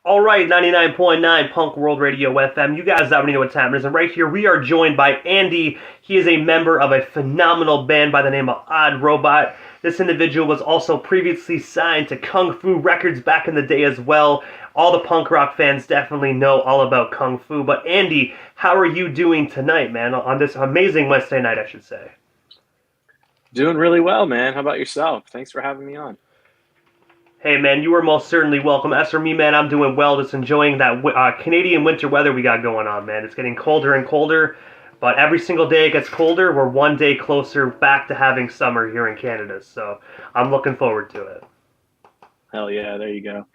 All right, 99.9 Punk World Radio FM. You guys already know what's happening. And right here, we are joined by Andy. He is a member of a phenomenal band by the name of Odd Robot. This individual was also previously signed to Kung Fu Records back in the day as well. All the punk rock fans definitely know all about Kung Fu. But Andy, how are you doing tonight, man? On this amazing Wednesday night, I should say. Doing really well, man. How about yourself? Thanks for having me on. Hey, man, you are most certainly welcome. As for me, man, I'm doing well, just enjoying that Canadian winter weather we got going on, man. It's getting colder and colder, but every single day it gets colder. We're one day closer back to having summer here in Canada, so I'm looking forward to it. Hell yeah, there you go.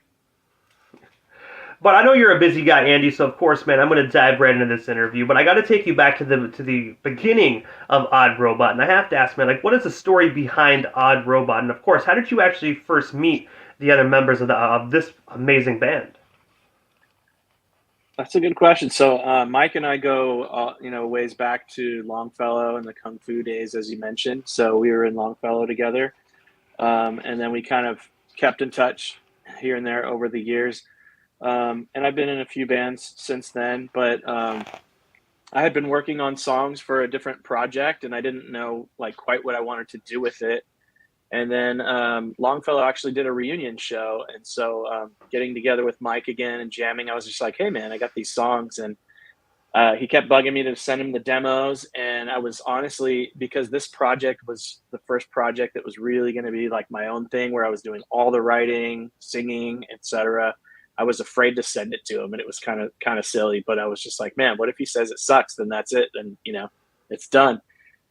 But I know you're a busy guy, Andy, so of course, man, I'm going to dive right into this interview. But I got to take you back to the beginning of Odd Robot, and I have to ask, man, like, what is the story behind Odd Robot? And of course, how did you actually first meet the other members of this amazing band? That's a good question. So Mike and I go, ways back to Longfellow and the Kung Fu days, as you mentioned. So we were in Longfellow together, and then we kind of kept in touch here and there over the years. And I've been in a few bands since then, but I had been working on songs for a different project, and I didn't know like quite what I wanted to do with it. And then Longfellow actually did a reunion show. And so getting together with Mike again and jamming, I was just like, hey, man, I got these songs. And he kept bugging me to send him the demos. And I was honestly, because this project was the first project that was really going to be like my own thing, where I was doing all the writing, singing, etc. I was afraid to send it to him. And it was kind of silly. But I was just like, man, what if he says it sucks? Then that's it. And, it's done.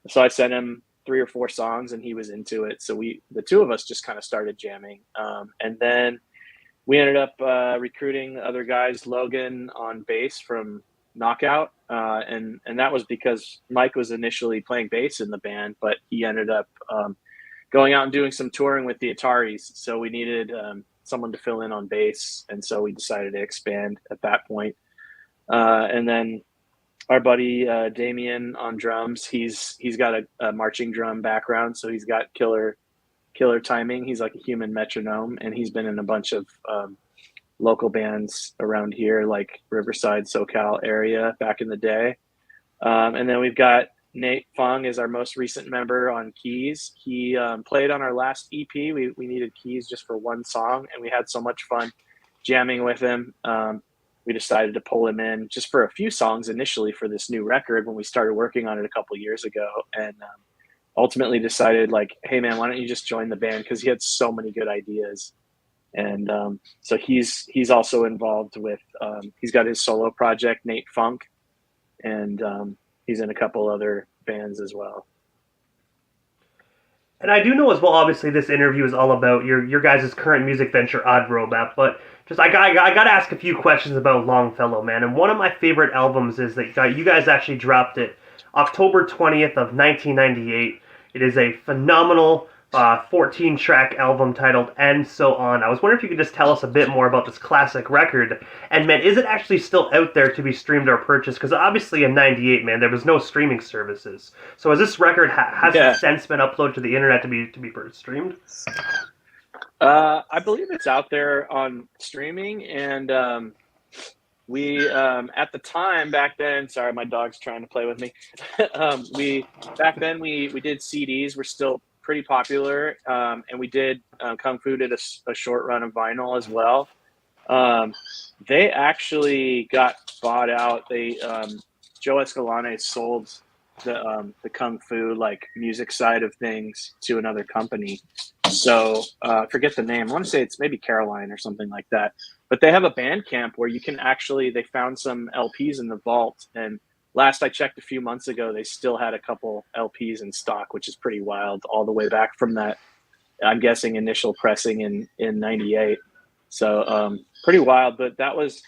So I sent him 3 or 4 songs and he was into it. So the two of us just kind of started jamming. And then we ended up recruiting other guys, Logan on bass from Knockout. And that was because Mike was initially playing bass in the band, but he ended up going out and doing some touring with the Ataris. So we needed someone to fill in on bass. And so we decided to expand at that point. And then our buddy Damien on drums, he's got a marching drum background, so he's got killer timing. He's like a human metronome, and he's been in a bunch of local bands around here, like Riverside, SoCal area back in the day. And then we've got Nate Fung is our most recent member on keys. He played on our last EP. We needed keys just for one song, and we had so much fun jamming with him. We decided to pull him in just for a few songs initially for this new record when we started working on it a couple years ago, and ultimately decided like, hey man, why don't you just join the band? Because he had so many good ideas. And so he's also involved with, he's got his solo project, Nate Funk, and he's in a couple other bands as well. And I do know as well, obviously, this interview is all about your guys' current music venture, Odd Robot, but just I got to ask a few questions about Longfellow, man. And one of my favorite albums is that you guys actually dropped it October 20th of 1998. It is a phenomenal 14-track album titled And So On. I was wondering if you could just tell us a bit more about this classic record. And, man, is it actually still out there to be streamed or purchased? Because obviously in 98, man, there was no streaming services. So has this record, has it since been uploaded to the internet to be streamed? I believe it's out there on streaming. And we, at the time back then, sorry, my dog's trying to play with me. Back then we did CDs. We're still pretty popular, and we did Kung Fu did a short run of vinyl as well. They actually got bought out. They Joe Escalante sold the Kung Fu like music side of things to another company. So I forget the name. I want to say it's maybe Caroline or something like that. But they have a Bandcamp where you can actually, they found some LPs in the vault, and last I checked a few months ago, they still had a couple LPs in stock, which is pretty wild, all the way back from that, I'm guessing, initial pressing in 98. So pretty wild, but that was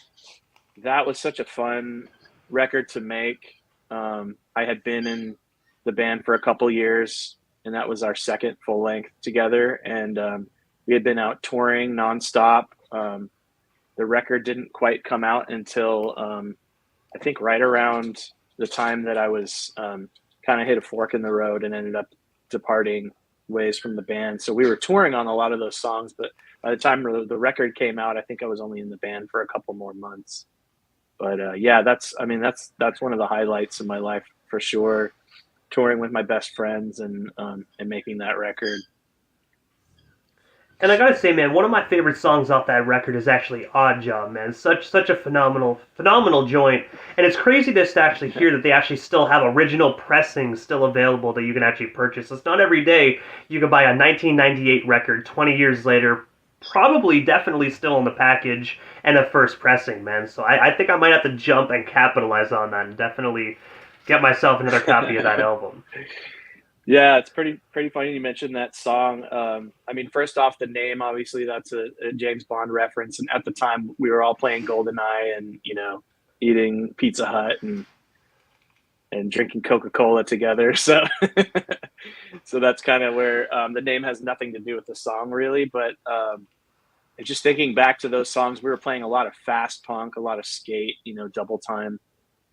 such a fun record to make. I had been in the band for a couple years, and that was our second full length together. And we had been out touring nonstop. The record didn't quite come out until I think right around the time that I was kind of hit a fork in the road and ended up departing ways from the band. So we were touring on a lot of those songs, but by the time the record came out, I think I was only in the band for a couple more months. But yeah, that's one of the highlights of my life for sure. Touring with my best friends and making that record. And I gotta say, man, one of my favorite songs off that record is actually "Odd Job," man. Such a phenomenal joint, and it's crazy to actually hear that they actually still have original pressings still available that you can actually purchase. It's not every day you can buy a 1998 record 20 years later, probably definitely still in the package and a first pressing, man. So I think I might have to jump and capitalize on that and definitely get myself another copy of that album. Yeah, it's pretty funny you mentioned that song. I mean, first off, the name, obviously, that's a James Bond reference. And at the time, we were all playing GoldenEye and, eating Pizza Hut and drinking Coca-Cola together. So so that's kind of where the name has nothing to do with the song, really. But just thinking back to those songs, we were playing a lot of fast punk, a lot of skate, double time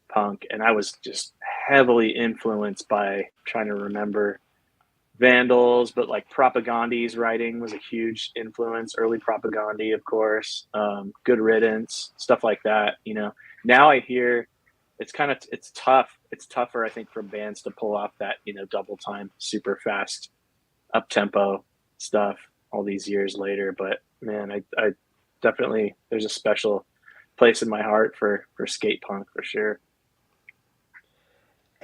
punk, and I was just heavily influenced by, trying to remember, Vandals, but like Propagandi's writing was a huge influence. Early Propagandhi, of course, Good Riddance, stuff like that. Now I hear it's tough. It's tougher, I think, for bands to pull off that double time, super fast, up tempo stuff all these years later. But man, I definitely, there's a special place in my heart for skate punk for sure.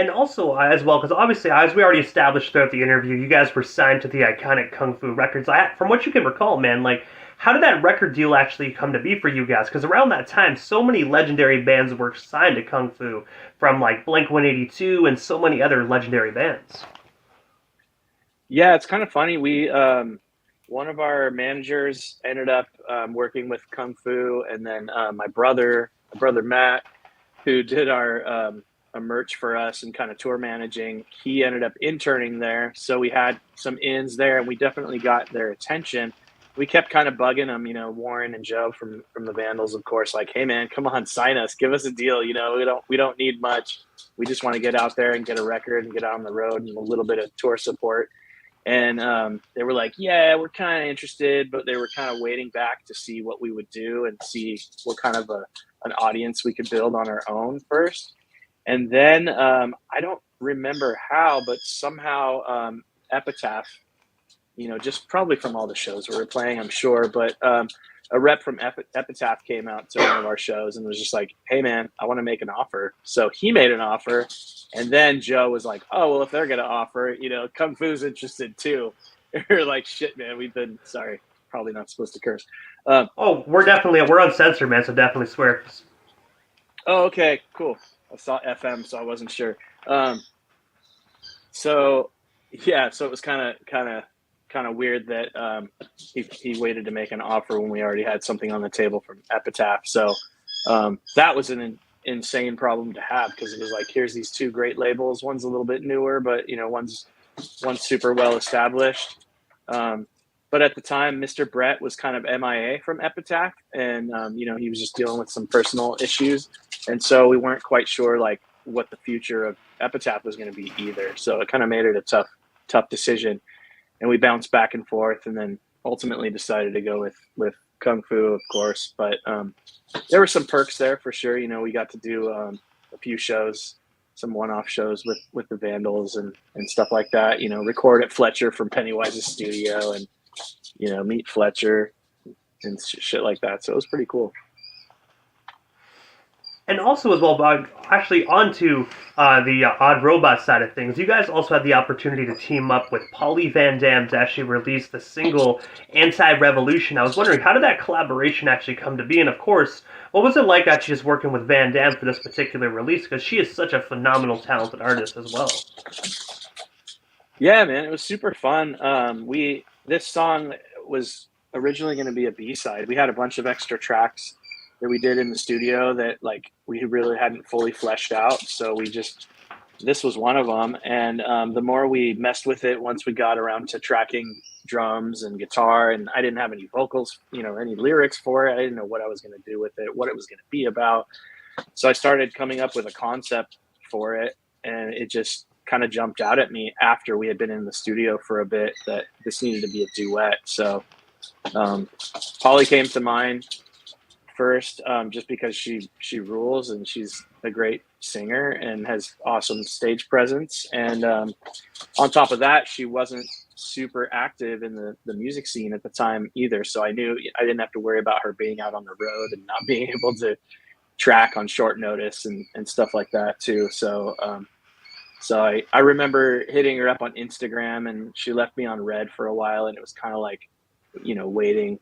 And also, as well, because obviously, as we already established throughout the interview, you guys were signed to the iconic Kung Fu Records. From what you can recall, man, like, how did that record deal actually come to be for you guys? Because around that time, so many legendary bands were signed to Kung Fu, from like Blink 182 and so many other legendary bands. Yeah, it's kind of funny. We one of our managers ended up working with Kung Fu, and then my brother Matt, who did our a merch for us and kind of tour managing, he ended up interning there. So we had some ins there, and we definitely got their attention. We kept kind of bugging them, Warren and Joe from the Vandals, of course, like, hey man, come on, sign us, give us a deal. We don't need much. We just want to get out there and get a record and get out on the road and a little bit of tour support. And they were like, yeah, we're kind of interested, but they were kind of waiting back to see what we would do and see what kind of an audience we could build on our own first. And then I don't remember how, but somehow Epitaph, just probably from all the shows we were playing, I'm sure, but a rep from Epitaph came out to one of our shows and was just like, hey man, I want to make an offer. So he made an offer, and then Joe was like, oh, well, if they're going to offer, Kung Fu's interested too. We're like, shit, man, sorry, probably not supposed to curse. We're uncensored, man, so definitely swear. Oh, okay, cool. I saw FM, so I wasn't sure. So it was kind of weird that he waited to make an offer when we already had something on the table from Epitaph. So that was an insane problem to have, because it was like, here's these two great labels. One's a little bit newer, but one's super well established. But at the time, Mr. Brett was kind of MIA from Epitaph, and he was just dealing with some personal issues, and so we weren't quite sure like what the future of Epitaph was going to be either. So it kind of made it a tough decision, and we bounced back and forth, and then ultimately decided to go with Kung Fu, of course. But there were some perks there for sure. We got to do a few shows, some one-off shows with the Vandals and stuff like that. Record at Fletcher from Pennywise's studio, and meet Fletcher and shit like that. So it was pretty cool. And also as well, actually onto the Odd Robot side of things, you guys also had the opportunity to team up with Polly Van Dam to actually release the single Anti-Revolution. I was wondering, how did that collaboration actually come to be? And of course, what was it like actually just working with Van Dam for this particular release? Because she is such a phenomenal, talented artist as well. Yeah, man, it was super fun. This song was originally going to be a B-side. We had a bunch of extra tracks that we did in the studio that like we really hadn't fully fleshed out. So this was one of them. And the more we messed with it, once we got around to tracking drums and guitar, and I didn't have any vocals, any lyrics for it. I didn't know what I was going to do with it, what it was going to be about. So I started coming up with a concept for it, and it just kind of jumped out at me after we had been in the studio for a bit that this needed to be a duet. So Polly came to mind first, just because she rules and she's a great singer and has awesome stage presence. And on top of that, she wasn't super active in the music scene at the time either. So I knew I didn't have to worry about her being out on the road and not being able to track on short notice and stuff like that too. So I remember hitting her up on Instagram, and she left me on red for a while, and it was kind of like, waiting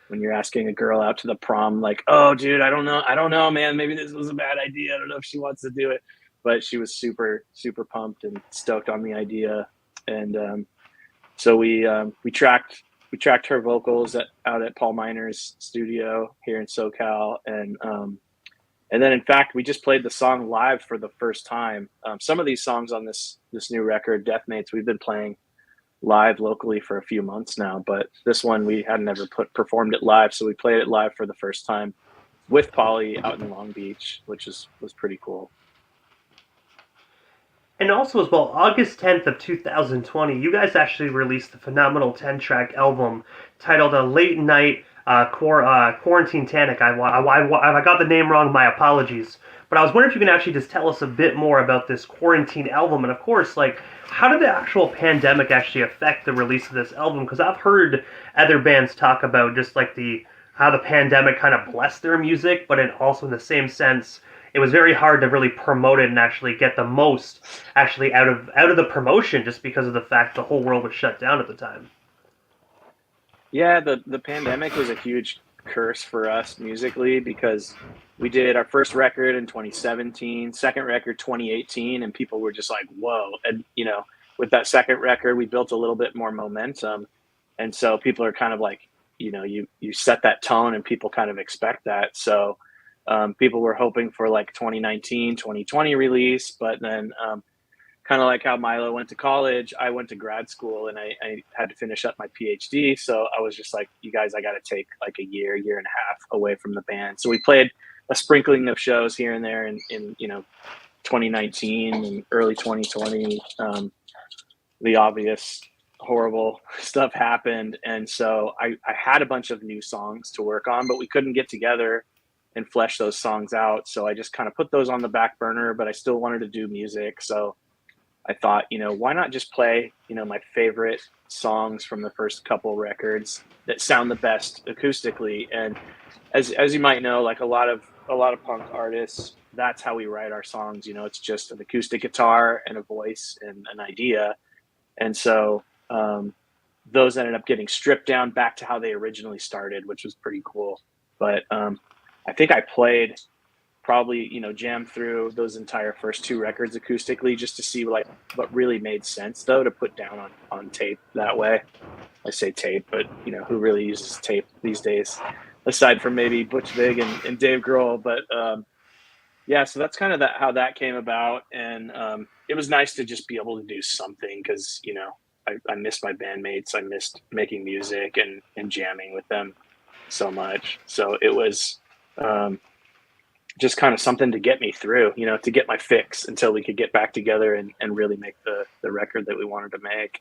when you're asking a girl out to the prom, like, oh, dude, I don't know, man, maybe this was a bad idea. I don't know if she wants to do it, but she was super, super pumped and stoked on the idea, and so we tracked her vocals out at Paul Miner's studio here in SoCal, and then, in fact, we just played the song live for the first time. Some of these songs on this new record, Deathmates, we've been playing live locally for a few months now, but this one we had never performed it live, so we played it live for the first time with Polly out in Long Beach, which was pretty cool. And also as well, August 10th of 2020, you guys actually released the phenomenal 10-track album titled "A Late Night Quarantine Tanic." I got the name wrong, my apologies. But I was wondering if you can actually just tell us a bit more about this quarantine album, and of course, like, how did the actual pandemic actually affect the release of this album? Because I've heard other bands talk about just like how the pandemic kind of blessed their music, but it also in the same sense it was very hard to really promote it and actually get the most actually out of the promotion, just because of the fact the whole world was shut down at the time. Yeah, the pandemic was a huge curse for us musically, because we did our first record in 2017, second record 2018, and people were just like, whoa. And with that second record we built a little bit more momentum, and so people are kind of like, you set that tone and people kind of expect that. So people were hoping for like 2019, 2020 release, but then kind of like how Milo went to college, I went to grad school, and I had to finish up my PhD. So I was just like, you guys, I got to take like a year and a half away from the band. So we played a sprinkling of shows here and there in 2019 and early 2020. The obvious horrible stuff happened, and so I had a bunch of new songs to work on, but we couldn't get together and flesh those songs out. So I just kind of put those on the back burner, but I still wanted to do music. So I thought, why not just play, my favorite songs from the first couple records that sound the best acoustically. And as you might know, like a lot of punk artists, that's how we write our songs. It's just an acoustic guitar and a voice and an idea. And so those ended up getting stripped down back to how they originally started, which was pretty cool. But I think I played probably, jammed through those entire first two records acoustically, just to see like what really made sense though to put down on tape that way. I say tape, but who really uses tape these days aside from maybe Butch Vig and Dave Grohl. But yeah, so that's kind of how that came about. And it was nice to just be able to do something, because I missed my bandmates. I missed making music and jamming with them so much. So it was just kind of something to get me through, to get my fix until we could get back together and really make the record that we wanted to make.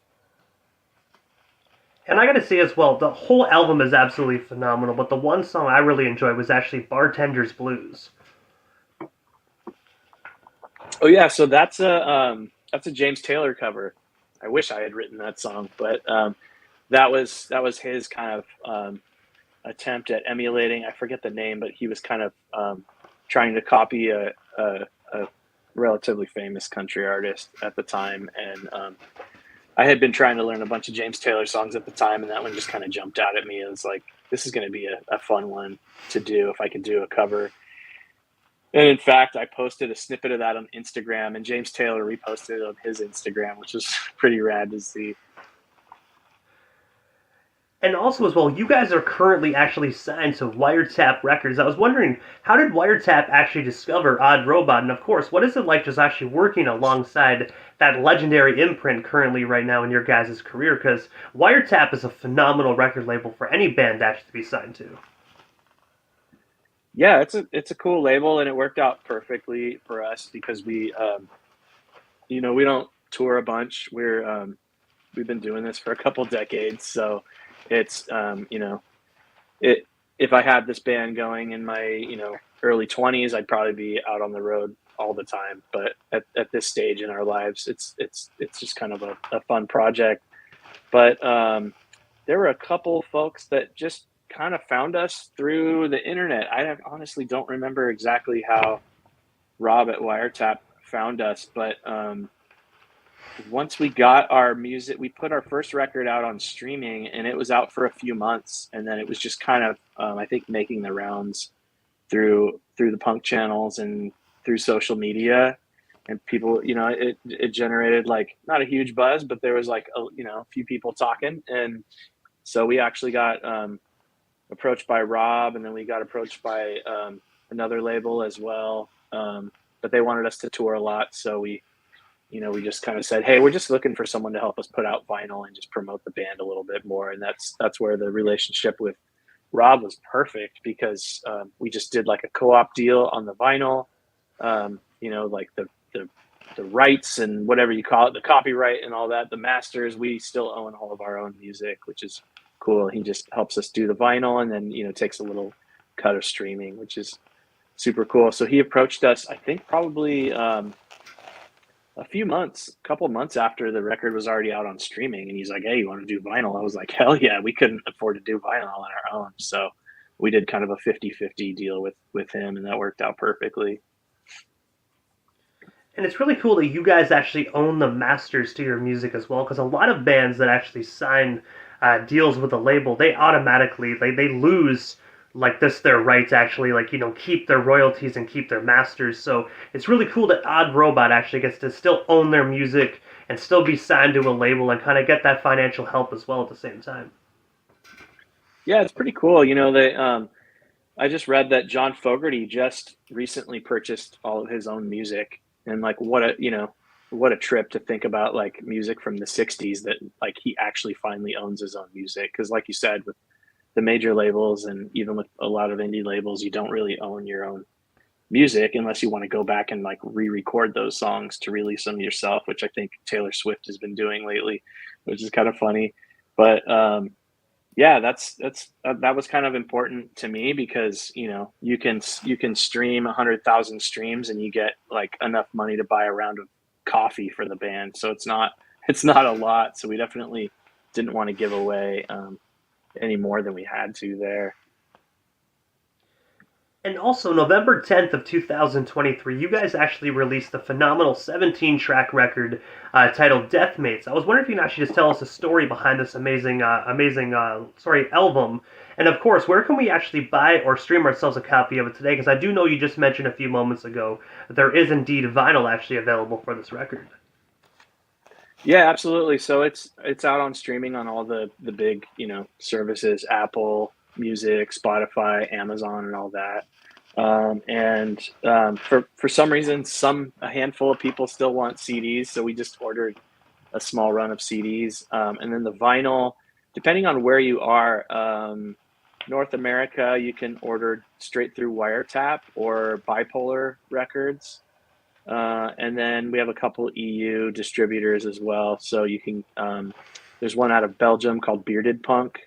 And I gotta say as well, the whole album is absolutely phenomenal, but the one song I really enjoyed was actually Bartender's Blues. Oh yeah, so that's a James Taylor cover. I wish I had written that song, but that was his kind of attempt at emulating. I forget the name, but he was kind of trying to copy a relatively famous country artist at the time, and I had been trying to learn a bunch of James Taylor songs at the time, and that one just kind of jumped out at me. It was like, this is going to be a fun one to do if I could do a cover. And in fact, I posted a snippet of that on Instagram, and James Taylor reposted it on his Instagram, which was pretty rad to see. And also as well, you guys are currently actually signed to Wiretap Records. I was wondering, how did Wiretap actually discover Odd Robot? And of course, what is it like just actually working alongside that legendary imprint currently right now in your guys' career? Because Wiretap is a phenomenal record label for any band actually to be signed to. Yeah, it's a cool label, and it worked out perfectly for us because we we don't tour a bunch. We've been doing this for a couple decades, so It's it if I had this band going in my early 20s, I'd probably be out on the road all the time. But at this stage in our lives, it's just kind of a fun project. But there were a couple folks that just kind of found us through the internet. Honestly don't remember exactly how Rob at Wiretap found us, but once we got our music, we put our first record out on streaming, and it was out for a few months, and then it was just kind of, I think, making the rounds through the punk channels and through social media, and people, it generated like not a huge buzz, but there was like a few people talking, and so we actually got approached by Rob, and then we got approached by another label as well, but they wanted us to tour a lot, so we just kind of said, hey, we're just looking for someone to help us put out vinyl and just promote the band a little bit more. And that's where the relationship with Rob was perfect, because we just did like a co-op deal on the vinyl, like the rights and whatever you call it, the copyright and all that, the masters, we still own all of our own music, which is cool. He just helps us do the vinyl, and then, takes a little cut of streaming, which is super cool. So he approached us, I think probably, a couple months after the record was already out on streaming, and he's like, hey, you want to do vinyl? I was like, hell yeah. We couldn't afford to do vinyl on our own, so we did kind of a 50-50 deal with him, and that worked out perfectly. And it's really cool that you guys actually own the masters to your music as well, because a lot of bands that actually sign deals with a label, they automatically they lose like this their right to actually keep their royalties and keep their masters. So it's really cool that Odd Robot actually gets to still own their music and still be signed to a label and kind of get that financial help as well at the same time. Yeah, it's pretty cool. I just read that John Fogerty just recently purchased all of his own music, and like what a trip to think about, like music from the 60s that like he actually finally owns his own music, because like you said, with the major labels and even with a lot of indie labels, you don't really own your own music unless you want to go back and like re-record those songs to release them yourself, which I think Taylor Swift has been doing lately, which is kind of funny. But yeah, that was kind of important to me, because you can stream 100,000 streams and you get like enough money to buy a round of coffee for the band. So it's not a lot. So we definitely didn't want to give away any more than we had to there. And also, November 10th of 2023, you guys actually released the phenomenal 17-track record titled Deathmates. I was wondering if you can actually just tell us a story behind this amazing album. And of course, where can we actually buy or stream ourselves a copy of it today? Because I do know you just mentioned a few moments ago that there is indeed vinyl actually available for this record. Yeah, absolutely. So it's out on streaming on all the big, services, Apple Music, Spotify, Amazon, and all that. And for some reason, a handful of people still want CDs, so we just ordered a small run of CDs, and then the vinyl. Depending on where you are, North America, you can order straight through Wiretap or Bipolar Records. And then we have a couple EU distributors as well. So you can, there's one out of Belgium called Bearded Punk.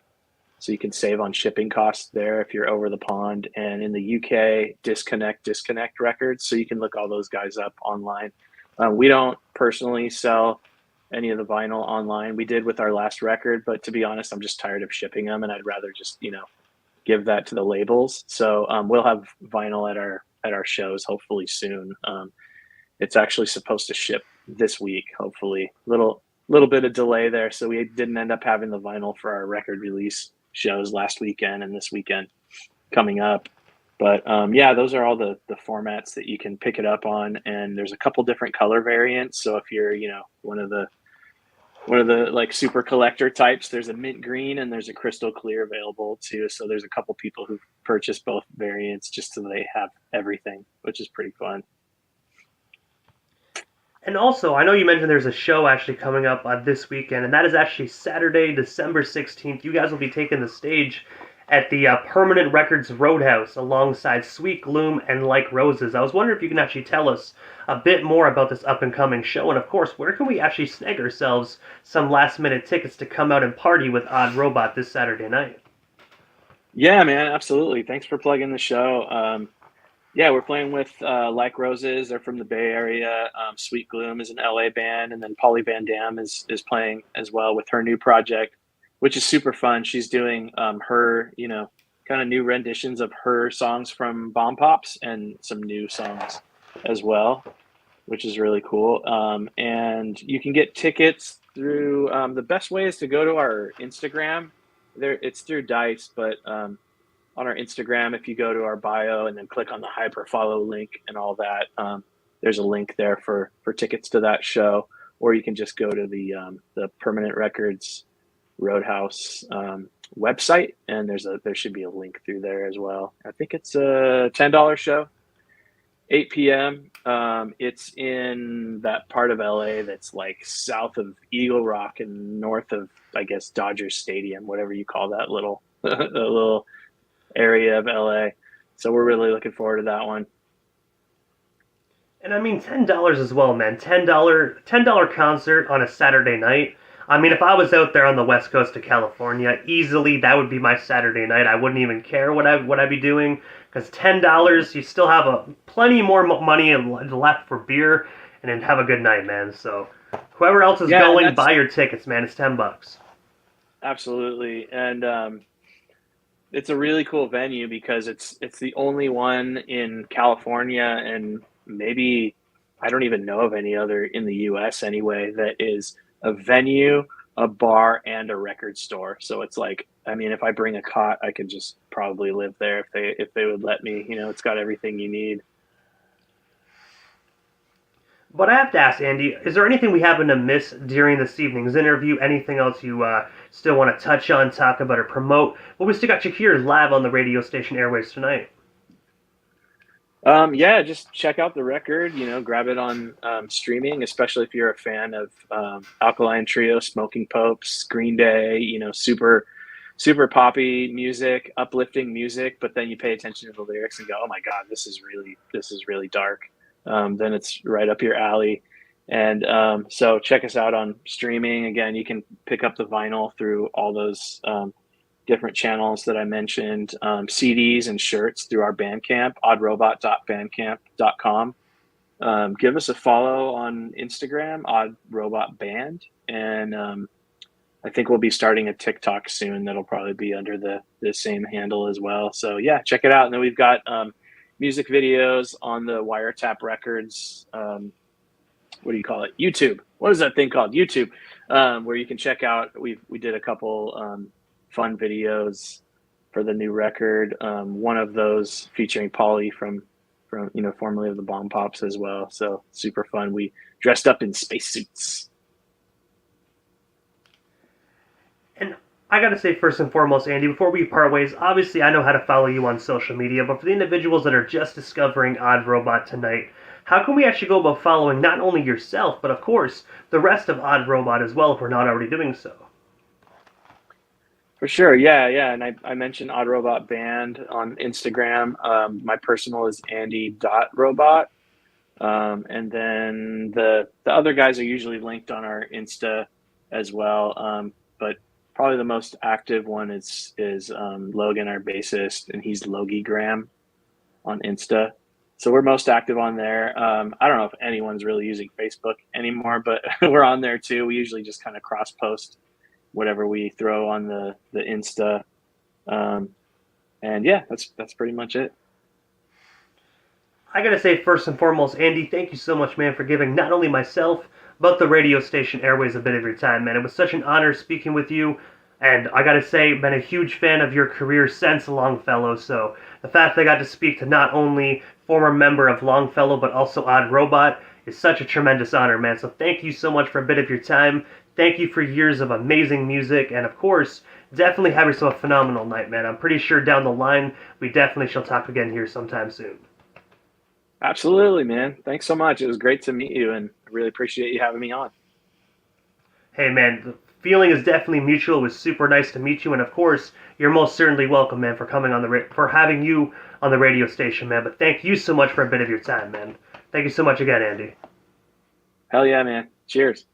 So you can save on shipping costs there if you're over the pond. And in the UK, Disconnect Records. So you can look all those guys up online. We don't personally sell any of the vinyl online. We did with our last record, but to be honest, I'm just tired of shipping them, and I'd rather just, give that to the labels. So we'll have vinyl at our shows hopefully soon. It's actually supposed to ship this week, hopefully. Little bit of delay there, so we didn't end up having the vinyl for our record release shows last weekend and this weekend coming up. But yeah, those are all the formats that you can pick it up on, and there's a couple different color variants. So if you're one of the like super collector types, there's a mint green and there's a crystal clear available too. So there's a couple people who've purchased both variants just so they have everything, which is pretty fun. And also, I know you mentioned there's a show actually coming up this weekend, and that is actually Saturday, December 16th. You guys will be taking the stage at the Permanent Records Roadhouse alongside Sweet Gloom and Like Roses. I was wondering if you can actually tell us a bit more about this up and coming show, and of course, where can we actually snag ourselves some last minute tickets to come out and party with Odd Robot this Saturday night? Yeah, man, absolutely. Thanks for plugging the show. Yeah, we're playing with Like Roses. They're from the Bay Area. Sweet Gloom is an LA band, and then Polly Van Dam is playing as well with her new project, which is super fun. She's doing her, kind of new renditions of her songs from Bomb Pops and some new songs as well, which is really cool. And you can get tickets through the best way is to go to our Instagram. There, it's through Dice, but on our Instagram, if you go to our bio and then click on the hyper follow link and all that, there's a link there for tickets to that show, or you can just go to the Permanent Records Roadhouse website, and there should be a link through there as well. I think it's a $10 show, 8 p.m. It's in that part of LA that's like south of Eagle Rock and north of, I guess, Dodger Stadium, whatever you call that little little area of LA. So we're really looking forward to that one. And I mean, $10 as well, man. $10 concert on a Saturday night. I mean, if I was out there on the west coast of California, easily that would be my Saturday night. I wouldn't even care what I'd be doing, because $10, you still have plenty more money left for beer, and then have a good night, man. So whoever else is going, buy your tickets, man. It's $10. Absolutely, and it's a really cool venue because it's the only one in California, and maybe I don't even know of any other in the U.S. anyway, that is a venue, a bar, and a record store. So it's like, I mean, if I bring a cot, I could just probably live there if they would let me. It's got everything you need. But I have to ask, Andy, is there anything we happen to miss during this evening's interview? Anything else you still want to touch on, talk about, or promote? Well, we still got you here live on the radio station airways tonight. Yeah, just check out the record, grab it on streaming, especially if you're a fan of Alkaline Trio, Smoking Popes, Green Day, super, super poppy music, uplifting music, but then you pay attention to the lyrics and go, oh my God, this is really dark. Then it's right up your alley. And so check us out on streaming. Again, you can pick up the vinyl through all those different channels that I mentioned, CDs and shirts through our Bandcamp, oddrobot.bandcamp.com. Give us a follow on Instagram, Odd Robot Band. And I think we'll be starting a TikTok soon that'll probably be under the same handle as well. So yeah, check it out. And then we've got music videos on the Wiretap Records, what do you call it? YouTube. What is that thing called? YouTube, where you can check out. We did a couple fun videos for the new record. One of those featuring Polly from formerly of the Bomb Pops as well. So super fun. We dressed up in spacesuits. And I gotta say, first and foremost, Andy, before we part ways, obviously I know how to follow you on social media, but for the individuals that are just discovering Odd Robot tonight, how can we actually go about following not only yourself, but of course, the rest of Odd Robot as well, if we're not already doing so? For sure, yeah. And I mentioned Odd Robot Band on Instagram. My personal is andy.robot. And then the other guys are usually linked on our Insta as well. But probably the most active one is Logan, our bassist, and he's Logigram on Insta. So we're most active on there. I don't know if anyone's really using Facebook anymore, but we're on there too. We usually just kind of cross post whatever we throw on the Insta. And yeah, that's pretty much it. I gotta say, first and foremost, Andy, thank you so much, man, for giving not only myself, but the radio station airways a bit of your time, man. It was such an honor speaking with you, and I gotta say, been a huge fan of your career since Longfellow, so the fact that I got to speak to not only former member of Longfellow, but also Odd Robot, is such a tremendous honor, man. So thank you so much for a bit of your time. Thank you for years of amazing music, and of course, definitely have yourself a phenomenal night, man. I'm pretty sure down the line, we definitely shall talk again here sometime soon. Absolutely, man. Thanks so much. It was great to meet you, and I really appreciate you having me on. Hey, man, feeling is definitely mutual. It was super nice to meet you, and of course, you're most certainly welcome, man, for coming on for having you on the radio station, man. But thank you so much for a bit of your time, man. Thank you so much again, Andy. Hell yeah, man. Cheers.